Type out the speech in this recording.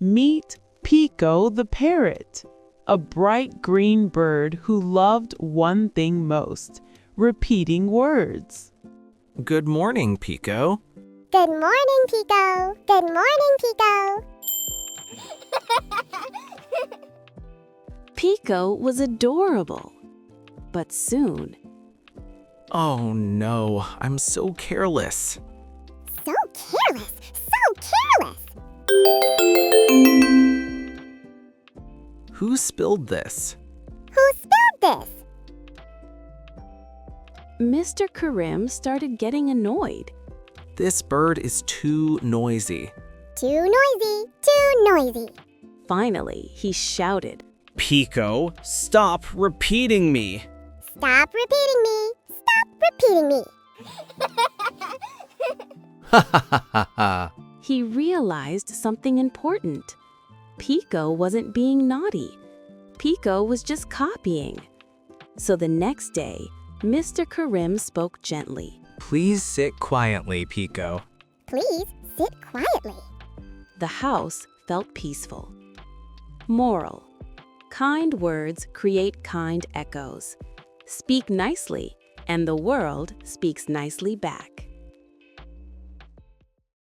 Meet Pico the Parrot, a bright green bird who loved one thing most, repeating words. Good morning, Pico. Good morning, Pico. Good morning, Pico. Pico was adorable. But soon, Oh no, I'm so careless. So careless, so careless. Who spilled this? Who spilled this? Mr. Karim started getting annoyed. This bird is too noisy. Too noisy, too noisy. Finally, he shouted. Pico, stop repeating me. Stop repeating me. Stop repeating me. Ha ha ha ha ha. He realized something important. Pico wasn't being naughty. Pico was just copying. So the next day, Mr. Karim spoke gently. Please sit quietly, Pico. Please sit quietly. The house felt peaceful. Moral: kind words create kind echoes. Speak nicely, and the world speaks nicely back.